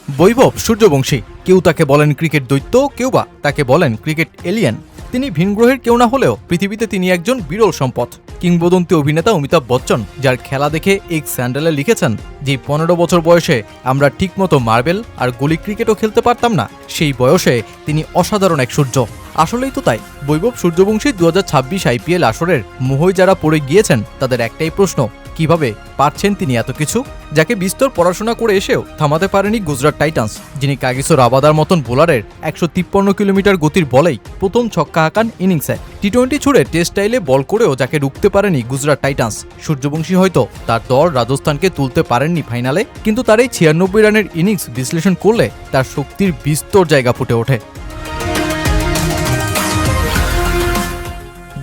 বৈভব সূর্যবংশী, কেউ তাকে বলেন ক্রিকেট দৈত্য, কেউ বা তাকে বলেন ক্রিকেট এলিয়েন। তিনি ভিনগ্রহের কেউ না হলেও পৃথিবীতে তিনি একজন বিরল সম্পদ। কিংবদন্তি অভিনেতা অমিতাভ বচ্চন, যার খেলা দেখে এক্স স্যান্ডেলে লিখেছেন যে ১৫ বছর বয়সে আমরা ঠিকমতো মার্বেল আর গলি ক্রিকেটও খেলতে পারতাম না, সেই বয়সে তিনি অসাধারণ এক সূর্য। আসলেই তো তাই। বৈভব সূর্যবংশী ২০২৬ আইপিএল আসরের মোহয় যারা পড়ে গিয়েছেন তাদের একটাই প্রশ্ন, কিভাবে পারছেন তিনি এত কিছু, যাকে বিস্তর পড়াশোনা করে এসেও থামাতে পারেনি গুজরাট টাইটান্স, যিনি কাগিসো রাবাদার মতন বোলারের ১৫৩ কিলোমিটার গতির বলেই প্রথম ছক্কা হাঁকান ইনিংসে। টি-20 ছুড়ে টেস্ট স্টাইলে বল করেও যাকে রুখতে পারেনি গুজরাট টাইটান্স। সূর্যবংশী হয়তো তার দল রাজস্থানকে তুলতে পারেননি ফাইনালে, কিন্তু তার এই ৯৬ রানের ইনিংস বিশ্লেষণ করলে তার শক্তির বিস্তর জায়গা ফুটে ওঠে।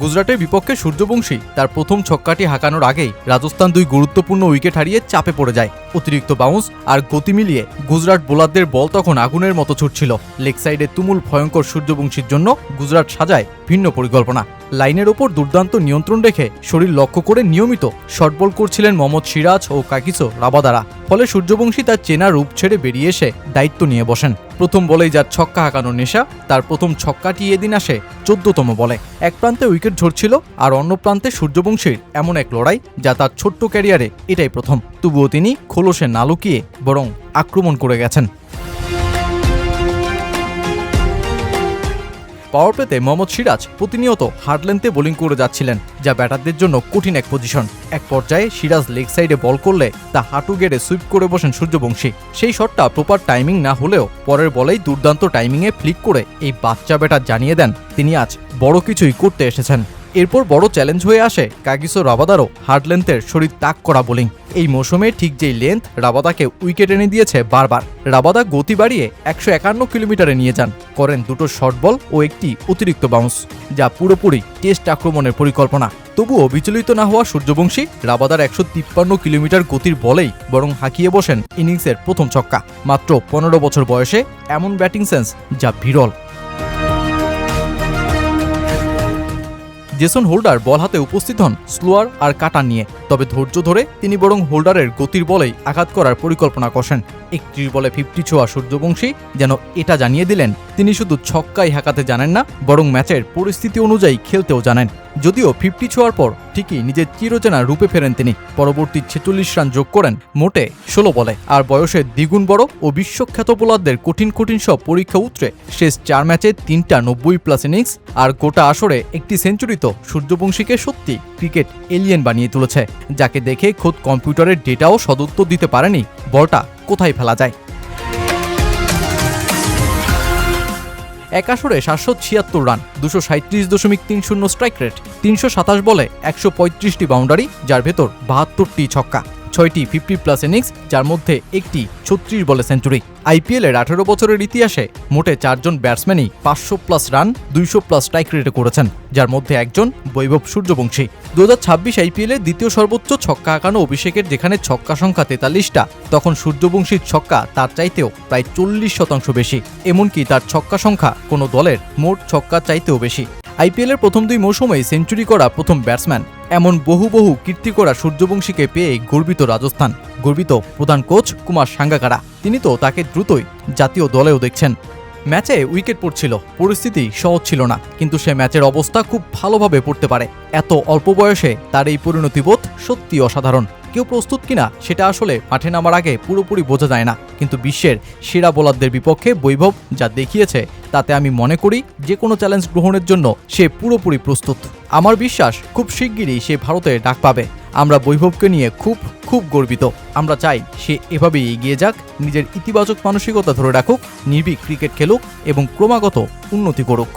গুজরাটের বিপক্ষে সূর্যবংশী তার প্রথম ছক্কাটি হাঁকানোর আগেই রাজস্থান ২ গুরুত্বপূর্ণ উইকেট হারিয়ে চাপে পড়ে যায়। অতিরিক্ত বাউন্স আর গতি মিলিয়ে গুজরাট বোলারদের বল তখন আগুনের মতো ছুটছিল। লেগ সাইডে তুমুল ভয়ঙ্কর সূর্যবংশীর জন্য গুজরাট সাজায় ভিন্ন পরিকল্পনা। লাইনের ওপর দুর্দান্ত নিয়ন্ত্রণ রেখে শরীর লক্ষ্য করে নিয়মিত শর্ট বল করছিলেন মোহাম্মদ সিরাজ ও কাগিসো রাবাদারা। ফলে সূর্যবংশী তার চেনা রূপ ছেড়ে বেরিয়ে এসে দায়িত্ব নিয়ে বসেন। প্রথম বলেই যার ছক্কা হাঁকানোর নেশা, তার প্রথম ছক্কাটি এদিন আসে ১৪তম বলে। এক প্রান্তে উইকেট ঝরছিল আর অন্য প্রান্তে সূর্যবংশীর এমন এক লড়াই, যা তার ছোট্ট ক্যারিয়ারে এটাই প্রথম। তবুও তিনি খোলসে না লুকিয়ে বরং আক্রমণ করে গেছেন। পাওয়ার প্লেতে মোহাম্মদ সিরাজ প্রতিনিয়ত হার্ড লেন্থে বোলিং করে যাচ্ছিলেন, যা ব্যাটারদের জন্য কঠিন এক পজিশন। এক পর্যায়ে সিরাজ লেগ সাইডে বল করলে তা হাঁটু গেড়ে সুইপ করে বসেন সূর্যবংশী। সেই শটটা প্রপার টাইমিং না হলেও পরের বলেই দুর্দান্ত টাইমিংয়ে ফ্লিক করে এই বাচ্চা ব্যাটার জানিয়ে দেন তিনি আজ বড় কিছুই করতে এসেছেন। এরপর বড় চ্যালেঞ্জ হয়ে আসে কাগিসো রাবাদারও হার্ড লেন্থের শরীর তাক করা বোলিং। এই মৌসুমে ঠিক যেই লেন্থ রাবাদাকে উইকেট এনে দিয়েছে বারবার। রাবাদা গতি বাড়িয়ে ১৫১ কিলোমিটারে নিয়ে যান, করেন দুটো শর্ট বল ও একটি অতিরিক্ত বাউন্স, যা পুরোপুরি টেস্ট আক্রমণের পরিকল্পনা। তবুও বিচলিত না হওয়া সূর্যবংশী রাবাদার ১৫৩ কিলোমিটার গতির বলেই বরং হাঁকিয়ে বসেন ইনিংসের প্রথম ছক্কা। মাত্র ১৫ বছর বয়সে এমন ব্যাটিং সেন্স যা বিরল। জেসন হোল্ডার বল হাতে উপস্থিত হন স্লোয়ার আর কাটার নিয়ে, তবে ধৈর্য ধরে তিনি বরং হোল্ডারের গতির বলেই আঘাত করার পরিকল্পনা করছেন। ৩১ বলে 50 ছোঁয়া সূর্যবংশী যেন এটা জানিয়ে দিলেন তিনি শুধু ছক্কাই হাঁকাতে জানেন না, বরং ম্যাচের পরিস্থিতি অনুযায়ী খেলতেও জানেন। যদিও 50 ছোঁয়ার পর ঠিকই নিজের চিরচেনা রূপে ফেরেন তিনি। পরবর্তী ৪৬ রান যোগ করেন মোটে ১৬ বলে। আর বয়সের দ্বিগুণ বড় ও বিশ্বখ্যাত বোলারদের কঠিন সব পরীক্ষা উতরে শেষ ৪ ম্যাচে ৩টা ৯০+ ইনিংস আর গোটা আসরে একটি সেঞ্চুরি তো সূর্যবংশীকে সত্যি ক্রিকেট এলিয়েন বানিয়ে তুলেছে, যাকে দেখে খোদ কম্পিউটারের ডেটাও সদুত্তর দিতে পারেনি বলটা কোথায় ফেলা যায়। এক আসরে ৭৭৬ রান, ২৩৭.৩০ স্ট্রাইক রেট, ৩২৭ বলে ১৩৫টি বাউন্ডারি, যার ভেতর ৭২টি ছক্কা, ৬টি 50+ ইনিংস, যার মধ্যে একটি ৩৬ বলে সেঞ্চুরি। আইপিএলের ১৮ বছরের ইতিহাসে মোটে ৪ জন ব্যাটসম্যানই ৫০০+ রান ২০০+ স্ট্রাইক রেটে করেছেন, যার মধ্যে একজন বৈভব সূর্যবংশী। ২০২৬ আইপিএলের দ্বিতীয় সর্বোচ্চ ছক্কা হাঁকানো অভিষেকের যেখানে ছক্কা সংখ্যা ৪৩টা, তখন সূর্যবংশীর ছক্কা তার চাইতেও প্রায় ৪০% বেশি। এমনকি তার ছক্কা সংখ্যা কোনো দলের মোট ছক্কার চাইতেও বেশি। আইপিএলের প্রথম ২ মৌসুমেই সেঞ্চুরি করা প্রথম ব্যাটসম্যান। এমন বহু কীর্তি করা সূর্যবংশীকে পেয়ে গর্বিত রাজস্থান, গর্বিত প্রধান কোচ কুমার সাঙ্গাকারা। তিনি তো তাকে দ্রুতই জাতীয় দলেও দেখছেন। ম্যাচে উইকেট পড়ছিল, পরিস্থিতি সহজ ছিল না, কিন্তু সে ম্যাচের অবস্থা খুব ভালোভাবে পড়তে পারে। এত অল্প বয়সে তার এই পরিণতিবোধ সত্যি অসাধারণ। কেউ প্রস্তুত কিনা সেটা আসলে মাঠে নামার আগে পুরোপুরি বোঝা যায় না, কিন্তু বিশ্বের সেরা বোলারদের বিপক্ষে বৈভব যা দেখিয়েছে তাতে আমি মনে করি যে কোনো চ্যালেঞ্জ গ্রহণের জন্য সে পুরোপুরি প্রস্তুত। আমার বিশ্বাস খুব শিগগিরই সে ভারতে ডাক পাবে। আমরা বৈভবকে নিয়ে খুব গর্বিত। আমরা চাই সে এভাবেই এগিয়ে যাক, নিজের ইতিবাচক মানসিকতা ধরে রাখুক, নির্ভীক ক্রিকেট খেলুক এবং ক্রমাগত উন্নতি করুক।